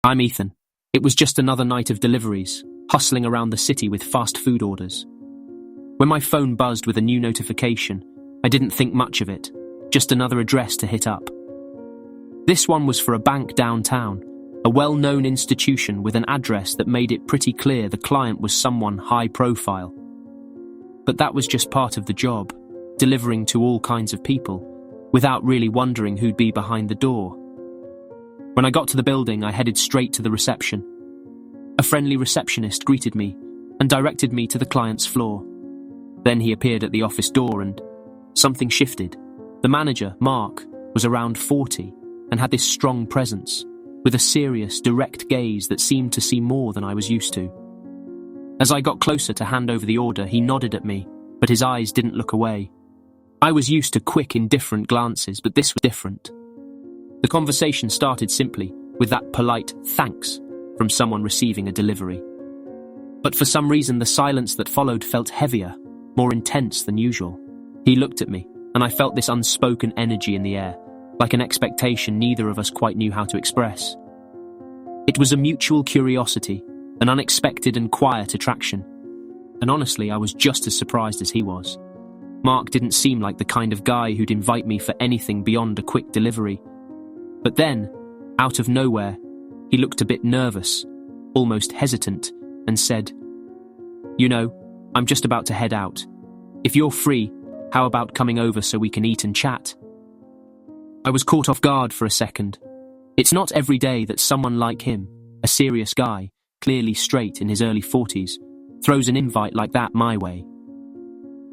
I'm Ethan. It was just another night of deliveries, hustling around the city with fast food orders. When my phone buzzed with a new notification, I didn't think much of it, just another address to hit up. This one was for a bank downtown, a well-known institution with an address that made it pretty clear the client was someone high profile. But that was just part of the job, delivering to all kinds of people, without really wondering who'd be behind the door. When I got to the building, I headed straight to the reception. A friendly receptionist greeted me and directed me to the client's floor. Then he appeared at the office door and something shifted. The manager, Mark, was around 40 and had this strong presence, with a serious, direct gaze that seemed to see more than I was used to. As I got closer to hand over the order, he nodded at me, but his eyes didn't look away. I was used to quick, indifferent glances, but this was different. The conversation started simply with that polite thanks from someone receiving a delivery. But for some reason, the silence that followed felt heavier, more intense than usual. He looked at me, and I felt this unspoken energy in the air, like an expectation neither of us quite knew how to express. It was a mutual curiosity, an unexpected and quiet attraction. And honestly, I was just as surprised as he was. Mark didn't seem like the kind of guy who'd invite me for anything beyond a quick delivery. But then, out of nowhere, he looked a bit nervous, almost hesitant, and said, "You know, I'm just about to head out. If you're free, how about coming over so we can eat and chat?" I was caught off guard for a second. It's not every day that someone like him, a serious guy, clearly straight in his early 40s, throws an invite like that my way.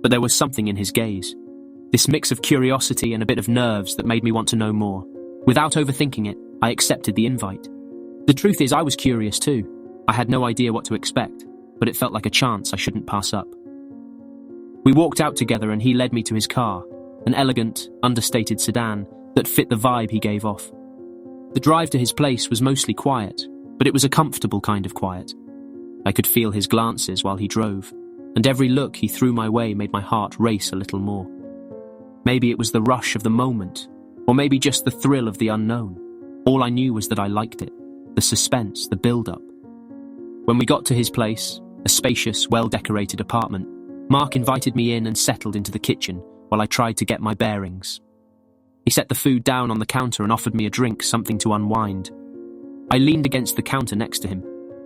But there was something in his gaze, this mix of curiosity and a bit of nerves that made me want to know more. Without overthinking it, I accepted the invite. The truth is, I was curious too. I had no idea what to expect, but it felt like a chance I shouldn't pass up. We walked out together and he led me to his car, an elegant, understated sedan that fit the vibe he gave off. The drive to his place was mostly quiet, but it was a comfortable kind of quiet. I could feel his glances while he drove, and every look he threw my way made my heart race a little more. Maybe it was the rush of the moment, or maybe just the thrill of the unknown. All I knew was that I liked it, the suspense, the build-up. When we got to his place, a spacious, well-decorated apartment, Mark invited me in and settled into the kitchen while I tried to get my bearings. He set the food down on the counter and offered me a drink, something to unwind. I leaned against the counter next to him,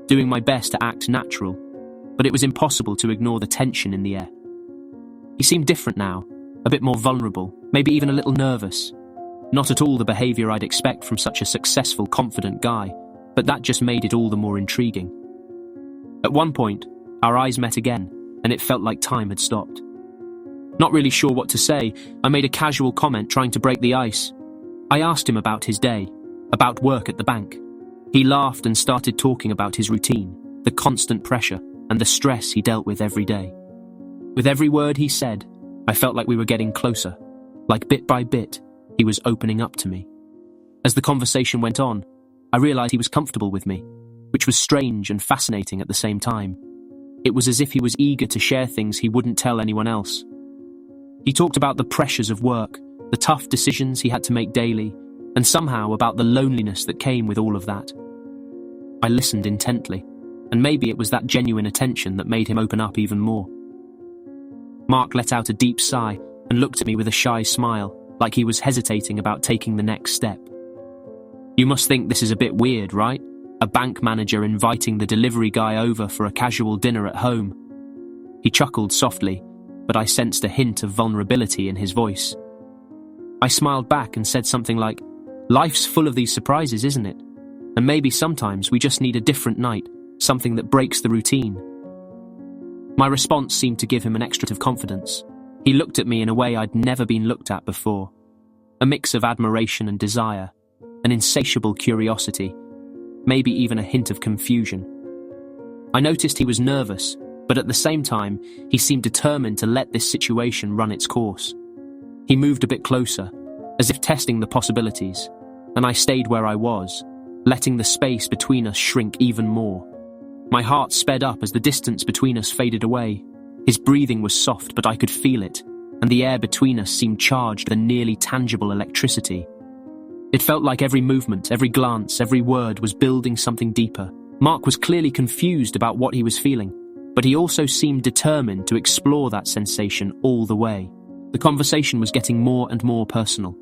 doing my best to act natural, but it was impossible to ignore the tension in the air. He seemed different now, a bit more vulnerable, maybe even a little nervous. Not at all the behavior I'd expect from such a successful, confident guy, but that just made it all the more intriguing. At one point, our eyes met again, and it felt like time had stopped. Not really sure what to say, I made a casual comment trying to break the ice. I asked him about his day, about work at the bank. He laughed and started talking about his routine, the constant pressure, and the stress he dealt with every day. With every word he said, I felt like we were getting closer, like bit by bit, he was opening up to me. As the conversation went on, I realized he was comfortable with me, which was strange and fascinating at the same time. It was as if he was eager to share things he wouldn't tell anyone else. He talked about the pressures of work, the tough decisions he had to make daily, and somehow about the loneliness that came with all of that. I listened intently, and maybe it was that genuine attention that made him open up even more. Mark let out a deep sigh and looked at me with a shy smile, like he was hesitating about taking the next step. "You must think this is a bit weird, right? A bank manager inviting the delivery guy over for a casual dinner at home." He chuckled softly, but I sensed a hint of vulnerability in his voice. I smiled back and said something like, "Life's full of these surprises, isn't it? And maybe sometimes we just need a different night, something that breaks the routine." My response seemed to give him an extra bit of confidence. He looked at me in a way I'd never been looked at before. A mix of admiration and desire, an insatiable curiosity, maybe even a hint of confusion. I noticed he was nervous, but at the same time, he seemed determined to let this situation run its course. He moved a bit closer, as if testing the possibilities, and I stayed where I was, letting the space between us shrink even more. My heart sped up as the distance between us faded away. His breathing was soft, but I could feel it, and the air between us seemed charged with a nearly tangible electricity. It felt like every movement, every glance, every word was building something deeper. Mark was clearly confused about what he was feeling, but he also seemed determined to explore that sensation all the way. The conversation was getting more and more personal.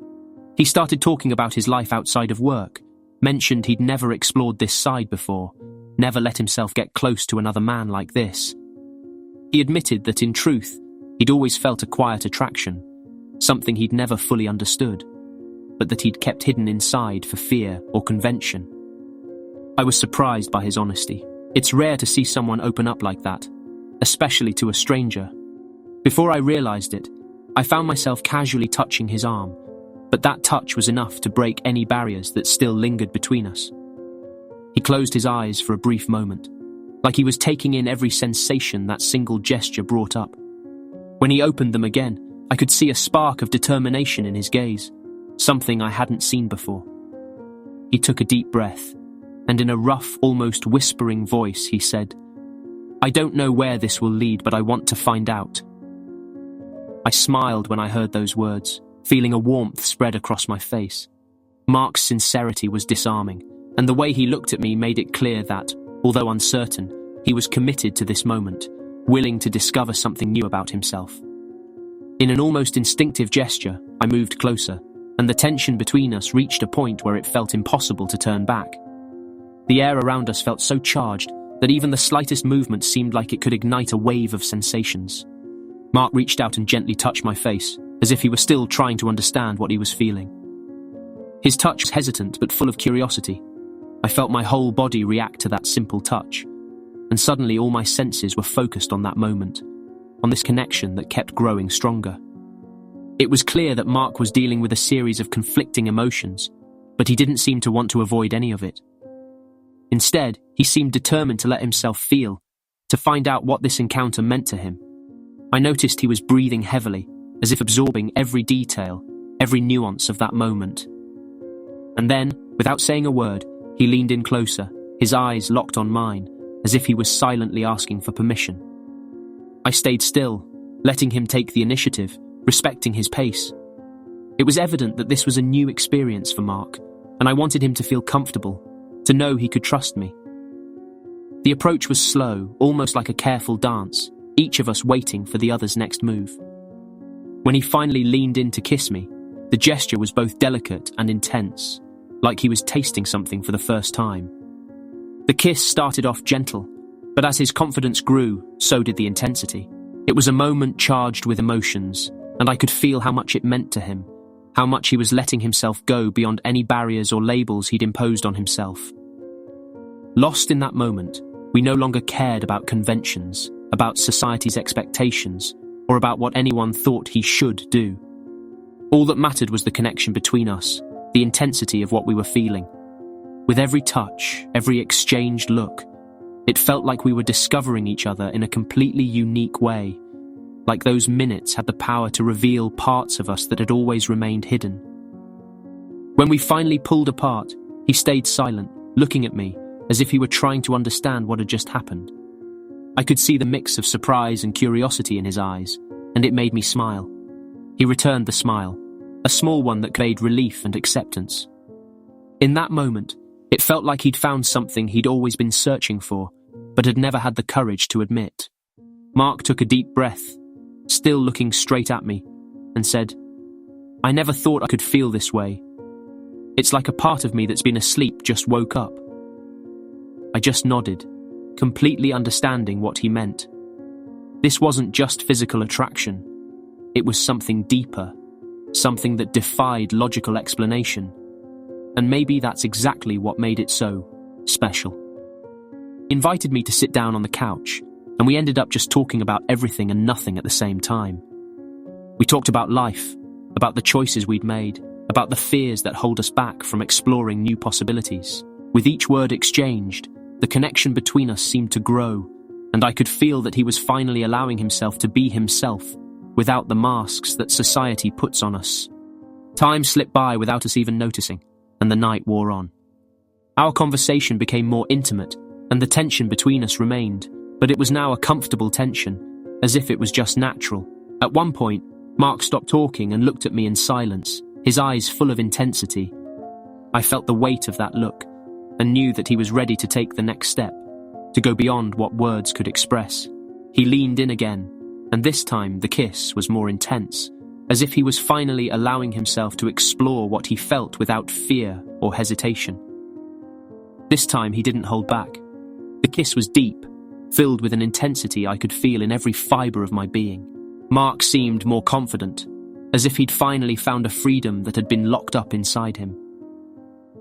He started talking about his life outside of work, mentioned he'd never explored this side before, never let himself get close to another man like this. He admitted that in truth, he'd always felt a quiet attraction, something he'd never fully understood, but that he'd kept hidden inside for fear or convention. I was surprised by his honesty. It's rare to see someone open up like that, especially to a stranger. Before I realized it, I found myself casually touching his arm, but that touch was enough to break any barriers that still lingered between us. He closed his eyes for a brief moment, like he was taking in every sensation that single gesture brought up. When he opened them again, I could see a spark of determination in his gaze, something I hadn't seen before. He took a deep breath, and in a rough, almost whispering voice, he said, "I don't know where this will lead, but I want to find out." I smiled when I heard those words, feeling a warmth spread across my face. Mark's sincerity was disarming, and the way he looked at me made it clear that, although uncertain, he was committed to this moment, willing to discover something new about himself. In an almost instinctive gesture, I moved closer, and the tension between us reached a point where it felt impossible to turn back. The air around us felt so charged that even the slightest movement seemed like it could ignite a wave of sensations. Mark reached out and gently touched my face, as if he were still trying to understand what he was feeling. His touch was hesitant but full of curiosity. I felt my whole body react to that simple touch, and suddenly all my senses were focused on that moment, on this connection that kept growing stronger. It was clear that Mark was dealing with a series of conflicting emotions, but he didn't seem to want to avoid any of it. Instead, he seemed determined to let himself feel, to find out what this encounter meant to him. I noticed he was breathing heavily, as if absorbing every detail, every nuance of that moment. And then, without saying a word, he leaned in closer, his eyes locked on mine, as if he was silently asking for permission. I stayed still, letting him take the initiative, respecting his pace. It was evident that this was a new experience for Mark, and I wanted him to feel comfortable, to know he could trust me. The approach was slow, almost like a careful dance, each of us waiting for the other's next move. When he finally leaned in to kiss me, the gesture was both delicate and intense, like he was tasting something for the first time. The kiss started off gentle, but as his confidence grew, so did the intensity. It was a moment charged with emotions, and I could feel how much it meant to him, how much he was letting himself go beyond any barriers or labels he'd imposed on himself. Lost in that moment, we no longer cared about conventions, about society's expectations, or about what anyone thought he should do. All that mattered was the connection between us, the intensity of what we were feeling. With every touch, every exchanged look, it felt like we were discovering each other in a completely unique way, like those minutes had the power to reveal parts of us that had always remained hidden. When we finally pulled apart, he stayed silent, looking at me, as if he were trying to understand what had just happened. I could see the mix of surprise and curiosity in his eyes, and it made me smile. He returned the smile, a small one that conveyed relief and acceptance. In that moment, it felt like he'd found something he'd always been searching for, but had never had the courage to admit. Mark took a deep breath, still looking straight at me, and said, "I never thought I could feel this way. It's like a part of me that's been asleep just woke up." I just nodded, completely understanding what he meant. This wasn't just physical attraction. It was something deeper, something that defied logical explanation. And maybe that's exactly what made it so special. He invited me to sit down on the couch, and we ended up just talking about everything and nothing at the same time. We talked about life, about the choices we'd made, about the fears that hold us back from exploring new possibilities. With each word exchanged, the connection between us seemed to grow, and I could feel that he was finally allowing himself to be himself, without the masks that society puts on us. Time slipped by without us even noticing, and the night wore on. Our conversation became more intimate, and the tension between us remained, but it was now a comfortable tension, as if it was just natural. At one point, Mark stopped talking and looked at me in silence, his eyes full of intensity. I felt the weight of that look and knew that he was ready to take the next step, to go beyond what words could express. He leaned in again, and this time the kiss was more intense, as if he was finally allowing himself to explore what he felt without fear or hesitation. This time he didn't hold back. The kiss was deep, filled with an intensity I could feel in every fibre of my being. Mark seemed more confident, as if he'd finally found a freedom that had been locked up inside him.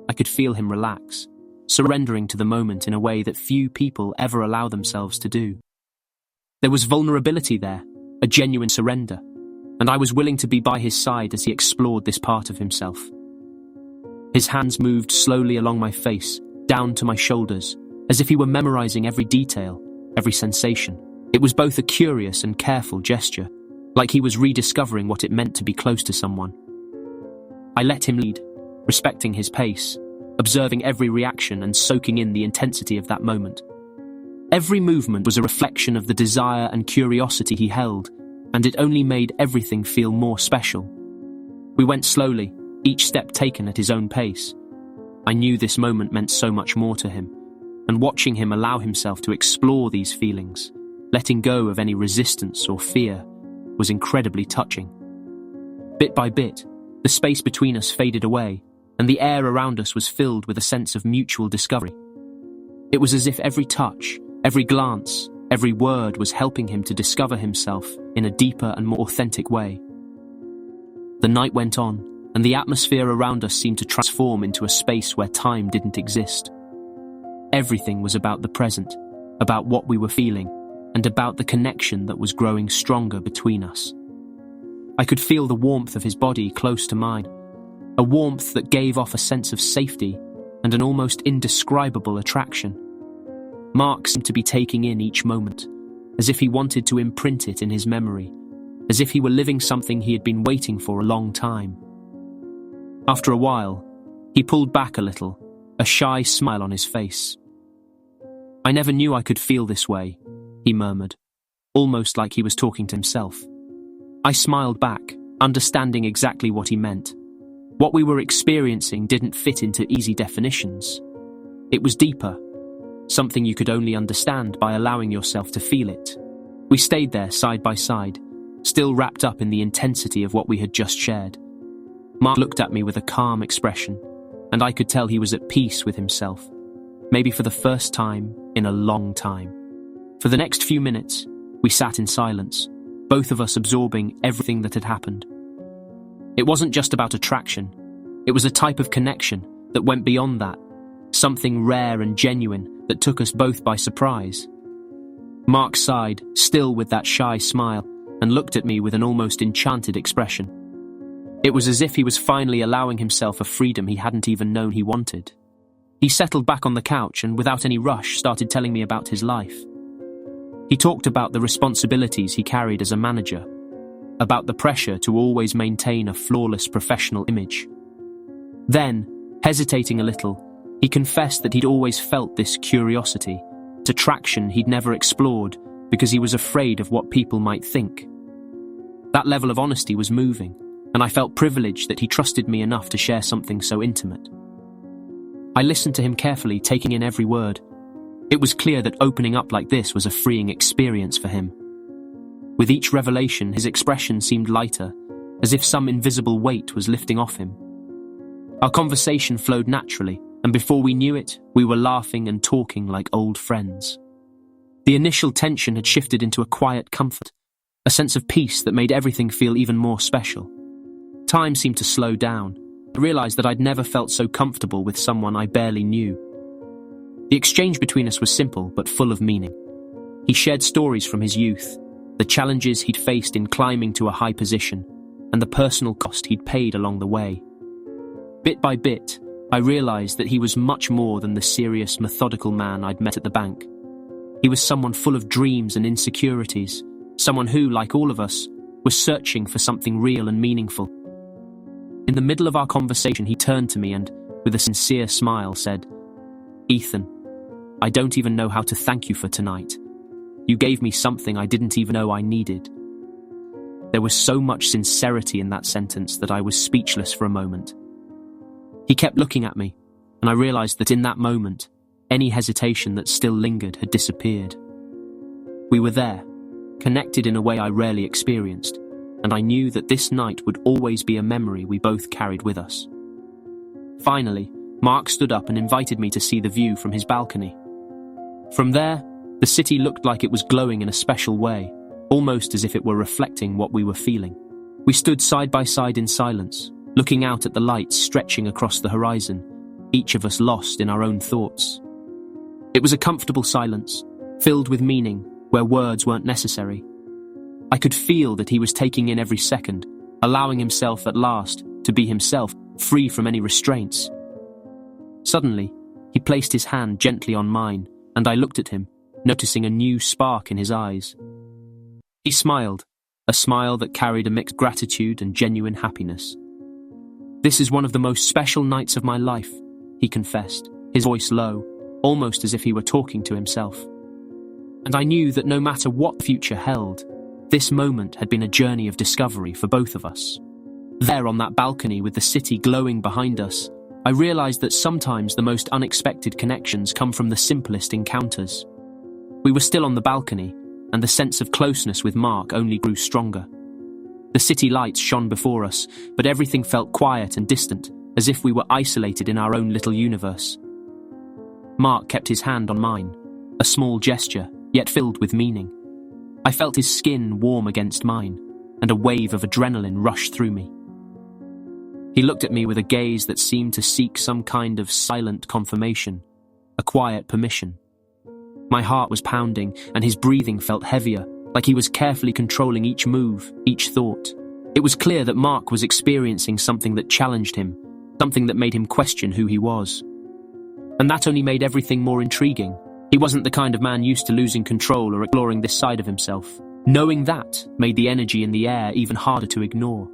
I could feel him relax, surrendering to the moment in a way that few people ever allow themselves to do. There was vulnerability there, a genuine surrender, and I was willing to be by his side as he explored this part of himself. His hands moved slowly along my face, down to my shoulders, as if he were memorizing every detail, every sensation. It was both a curious and careful gesture, like he was rediscovering what it meant to be close to someone. I let him lead, respecting his pace, observing every reaction and soaking in the intensity of that moment. Every movement was a reflection of the desire and curiosity he held, and it only made everything feel more special. We went slowly, each step taken at his own pace. I knew this moment meant so much more to him, and watching him allow himself to explore these feelings, letting go of any resistance or fear, was incredibly touching. Bit by bit, the space between us faded away, and the air around us was filled with a sense of mutual discovery. It was as if every touch, every glance, every word was helping him to discover himself in a deeper and more authentic way. The night went on, and the atmosphere around us seemed to transform into a space where time didn't exist. Everything was about the present, about what we were feeling, and about the connection that was growing stronger between us. I could feel the warmth of his body close to mine, a warmth that gave off a sense of safety and an almost indescribable attraction. Mark seemed to be taking in each moment, as if he wanted to imprint it in his memory, as if he were living something he had been waiting for a long time. After a while, he pulled back a little, a shy smile on his face. "I never knew I could feel this way," he murmured, almost like he was talking to himself. I smiled back, understanding exactly what he meant. What we were experiencing didn't fit into easy definitions. It was deeper, something you could only understand by allowing yourself to feel it. We stayed there side by side, still wrapped up in the intensity of what we had just shared. Mark looked at me with a calm expression, and I could tell he was at peace with himself, maybe for the first time in a long time. For the next few minutes, we sat in silence, both of us absorbing everything that had happened. It wasn't just about attraction, it was a type of connection that went beyond that, something rare and genuine that took us both by surprise. Mark sighed, still with that shy smile, and looked at me with an almost enchanted expression. It was as if he was finally allowing himself a freedom he hadn't even known he wanted. He settled back on the couch and without any rush started telling me about his life. He talked about the responsibilities he carried as a manager, about the pressure to always maintain a flawless professional image. Then, hesitating a little, he confessed that he'd always felt this curiosity, this attraction he'd never explored because he was afraid of what people might think. That level of honesty was moving, and I felt privileged that he trusted me enough to share something so intimate. I listened to him carefully, taking in every word. It was clear that opening up like this was a freeing experience for him. With each revelation, his expression seemed lighter, as if some invisible weight was lifting off him. Our conversation flowed naturally, and before we knew it, we were laughing and talking like old friends. The initial tension had shifted into a quiet comfort, a sense of peace that made everything feel even more special. Time seemed to slow down. I realized that I'd never felt so comfortable with someone I barely knew. The exchange between us was simple but full of meaning. He shared stories from his youth, the challenges he'd faced in climbing to a high position, and the personal cost he'd paid along the way. Bit by bit, I realized that he was much more than the serious, methodical man I'd met at the bank. He was someone full of dreams and insecurities, someone who, like all of us, was searching for something real and meaningful. In the middle of our conversation, he turned to me and, with a sincere smile, said, "Ethan, I don't even know how to thank you for tonight. You gave me something I didn't even know I needed." There was so much sincerity in that sentence that I was speechless for a moment. He kept looking at me, and I realized that in that moment, any hesitation that still lingered had disappeared. We were there, connected in a way I rarely experienced, and I knew that this night would always be a memory we both carried with us. Finally, Mark stood up and invited me to see the view from his balcony. From there, the city looked like it was glowing in a special way, almost as if it were reflecting what we were feeling. We stood side by side in silence, looking out at the lights stretching across the horizon, each of us lost in our own thoughts. It was a comfortable silence, filled with meaning, where words weren't necessary. I could feel that he was taking in every second, allowing himself at last to be himself, free from any restraints. Suddenly, he placed his hand gently on mine, and I looked at him, noticing a new spark in his eyes. He smiled, a smile that carried a mixed gratitude and genuine happiness. "This is one of the most special nights of my life," he confessed, his voice low, almost as if he were talking to himself. And I knew that no matter what the future held, this moment had been a journey of discovery for both of us. There on that balcony with the city glowing behind us, I realized that sometimes the most unexpected connections come from the simplest encounters. We were still on the balcony, and the sense of closeness with Mark only grew stronger. The city lights shone before us, but everything felt quiet and distant, as if we were isolated in our own little universe. Mark kept his hand on mine, a small gesture, yet filled with meaning. I felt his skin warm against mine, and a wave of adrenaline rushed through me. He looked at me with a gaze that seemed to seek some kind of silent confirmation, a quiet permission. My heart was pounding, and his breathing felt heavier, like he was carefully controlling each move, each thought. It was clear that Mark was experiencing something that challenged him, something that made him question who he was. And that only made everything more intriguing. He wasn't the kind of man used to losing control or exploring this side of himself. Knowing that made the energy in the air even harder to ignore.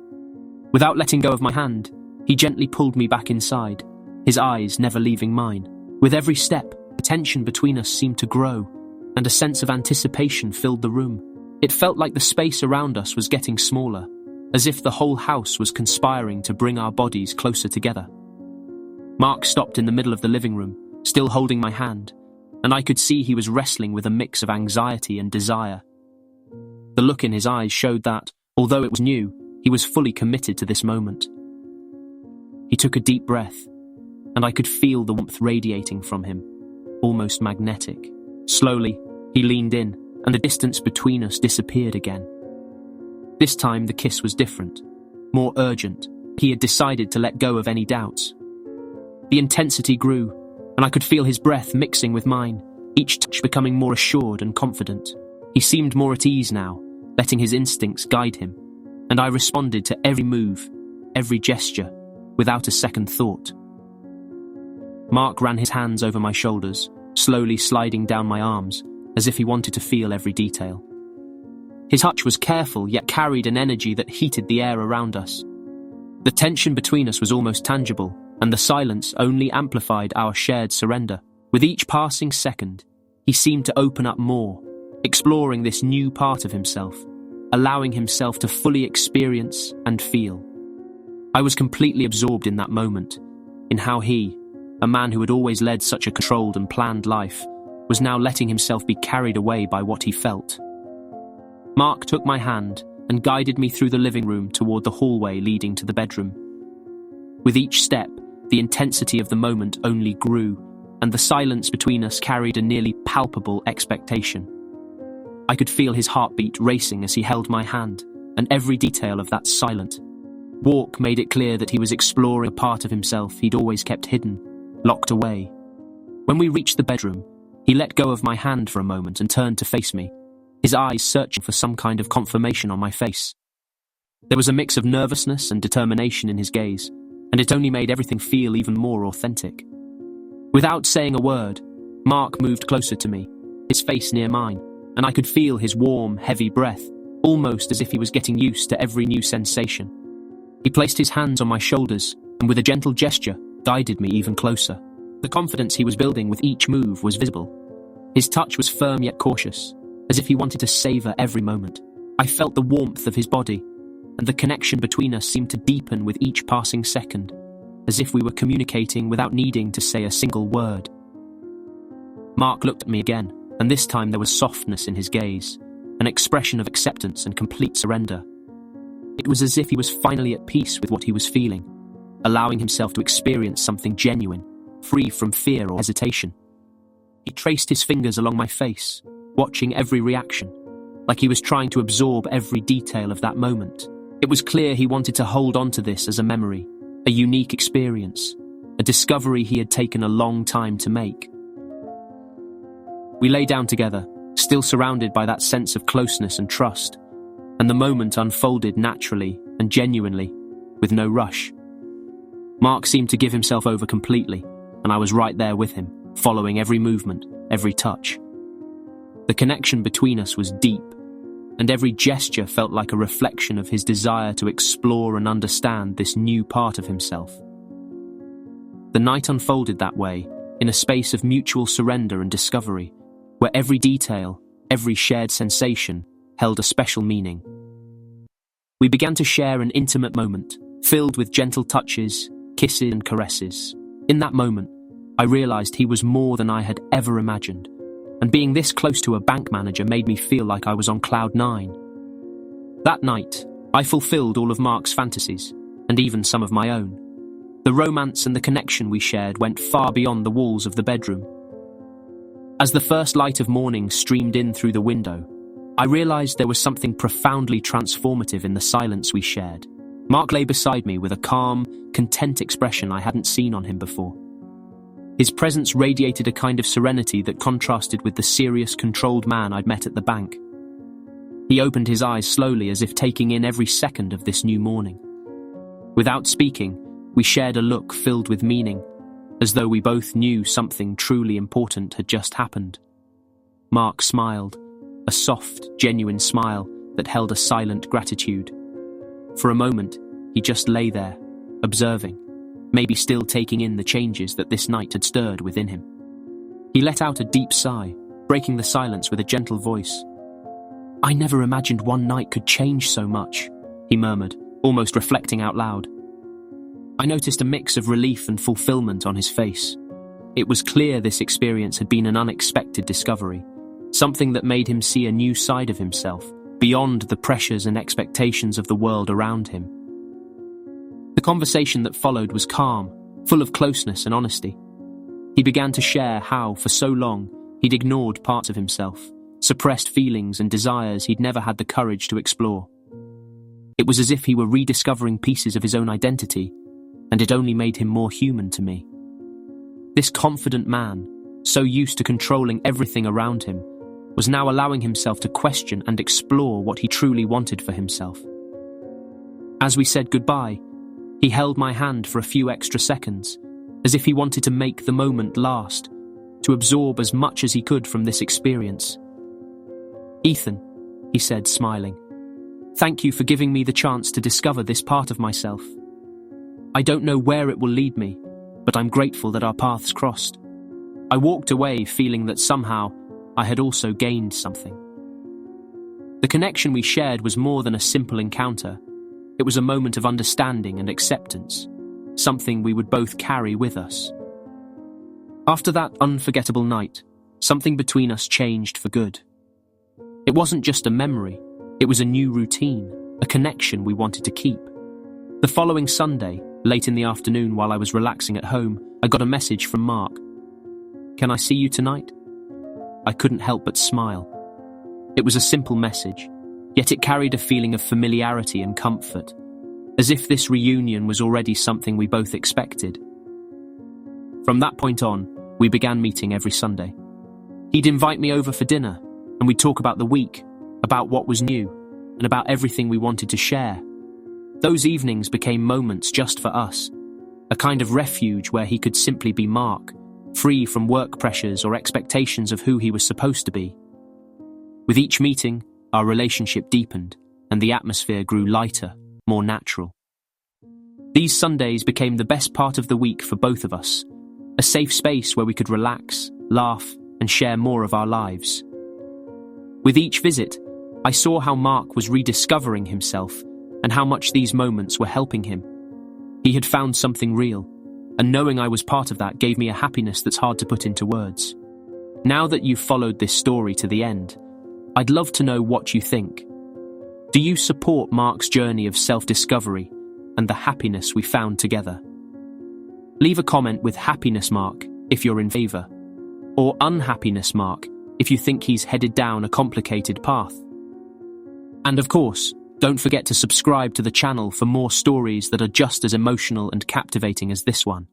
Without letting go of my hand, he gently pulled me back inside, his eyes never leaving mine. With every step, the tension between us seemed to grow, and a sense of anticipation filled the room. It felt like the space around us was getting smaller, as if the whole house was conspiring to bring our bodies closer together. Mark stopped in the middle of the living room, still holding my hand, and I could see he was wrestling with a mix of anxiety and desire. The look in his eyes showed that, although it was new, he was fully committed to this moment. He took a deep breath, and I could feel the warmth radiating from him, almost magnetic. Slowly, he leaned in, and the distance between us disappeared again. This time the kiss was different, more urgent. He had decided to let go of any doubts. The intensity grew, and I could feel his breath mixing with mine, each touch becoming more assured and confident. He seemed more at ease now, letting his instincts guide him, and I responded to every move, every gesture, without a second thought. Mark ran his hands over my shoulders, slowly sliding down my arms, as if he wanted to feel every detail. His touch was careful, yet carried an energy that heated the air around us. The tension between us was almost tangible, and the silence only amplified our shared surrender. With each passing second, he seemed to open up more, exploring this new part of himself, allowing himself to fully experience and feel. I was completely absorbed in that moment, in how he, a man who had always led such a controlled and planned life, was now letting himself be carried away by what he felt. Mark took my hand and guided me through the living room toward the hallway leading to the bedroom. With each step, the intensity of the moment only grew, and the silence between us carried a nearly palpable expectation. I could feel his heartbeat racing as he held my hand, and every detail of that silent walk made it clear that he was exploring a part of himself he'd always kept hidden, locked away. When we reached the bedroom, he let go of my hand for a moment and turned to face me, his eyes searching for some kind of confirmation on my face. There was a mix of nervousness and determination in his gaze, and it only made everything feel even more authentic. Without saying a word, Mark moved closer to me, his face near mine, and I could feel his warm, heavy breath, almost as if he was getting used to every new sensation. He placed his hands on my shoulders, and with a gentle gesture, guided me even closer. The confidence he was building with each move was visible. His touch was firm yet cautious, as if he wanted to savor every moment. I felt the warmth of his body, and the connection between us seemed to deepen with each passing second. as if we were communicating without needing to say a single word. Mark looked at me again, and this time there was softness in his gaze, an expression of acceptance and complete surrender. It was as if he was finally at peace with what he was feeling, allowing himself to experience something genuine, free from fear or hesitation. He traced his fingers along my face, watching every reaction, like he was trying to absorb every detail of that moment. It was clear he wanted to hold on to this as a memory, a unique experience, a discovery he had taken a long time to make. We lay down together, still surrounded by that sense of closeness and trust, and the moment unfolded naturally and genuinely, with no rush. Mark seemed to give himself over completely, and I was right there with him, following every movement, every touch. The connection between us was deep, and every gesture felt like a reflection of his desire to explore and understand this new part of himself. The night unfolded that way, in a space of mutual surrender and discovery, where every detail, every shared sensation, held a special meaning. We began to share an intimate moment, filled with gentle touches, kisses and caresses. In that moment, I realized he was more than I had ever imagined, and being this close to a bank manager made me feel like I was on cloud nine. That night, I fulfilled all of Mark's fantasies, and even some of my own. The romance and the connection we shared went far beyond the walls of the bedroom. As the first light of morning streamed in through the window, I realized there was something profoundly transformative in the silence we shared. Mark lay beside me with a calm, content expression I hadn't seen on him before. His presence radiated a kind of serenity that contrasted with the serious, controlled man I'd met at the bank. He opened his eyes slowly, as if taking in every second of this new morning. Without speaking, we shared a look filled with meaning, as though we both knew something truly important had just happened. Mark smiled, a soft, genuine smile that held a silent gratitude. For a moment, he just lay there, observing, maybe still taking in the changes that this night had stirred within him. He let out a deep sigh, breaking the silence with a gentle voice. "I never imagined one night could change so much," he murmured, almost reflecting out loud. I noticed a mix of relief and fulfillment on his face. It was clear this experience had been an unexpected discovery, something that made him see a new side of himself, beyond the pressures and expectations of the world around him. The conversation that followed was calm, full of closeness and honesty. He began to share how, for so long, he'd ignored parts of himself, suppressed feelings and desires he'd never had the courage to explore. It was as if he were rediscovering pieces of his own identity, and it only made him more human to me. This confident man, so used to controlling everything around him, was now allowing himself to question and explore what he truly wanted for himself. As we said goodbye, he held my hand for a few extra seconds, as if he wanted to make the moment last, to absorb as much as he could from this experience. "Ethan," he said, smiling, "thank you for giving me the chance to discover this part of myself. I don't know where it will lead me, but I'm grateful that our paths crossed." I walked away feeling that somehow I had also gained something. The connection we shared was more than a simple encounter. It was a moment of understanding and acceptance, something we would both carry with us. After that unforgettable night, something between us changed for good. It wasn't just a memory, it was a new routine, a connection we wanted to keep. The following Sunday, late in the afternoon while I was relaxing at home, I got a message from Mark. "Can I see you tonight?" I couldn't help but smile. It was a simple message, yet it carried a feeling of familiarity and comfort, as if this reunion was already something we both expected. From that point on, we began meeting every Sunday. He'd invite me over for dinner, and we'd talk about the week, about what was new, and about everything we wanted to share. Those evenings became moments just for us, a kind of refuge where he could simply be Mark, free from work pressures or expectations of who he was supposed to be. With each meeting, our relationship deepened, and the atmosphere grew lighter, more natural. These Sundays became the best part of the week for both of us, a safe space where we could relax, laugh, and share more of our lives. With each visit, I saw how Mark was rediscovering himself and how much these moments were helping him. He had found something real, and knowing I was part of that gave me a happiness that's hard to put into words. Now that you've followed this story to the end, I'd love to know what you think. Do you support Mark's journey of self-discovery and the happiness we found together? Leave a comment with happiness mark if you're in favor, or unhappiness mark if you think he's headed down a complicated path. And of course, don't forget to subscribe to the channel for more stories that are just as emotional and captivating as this one.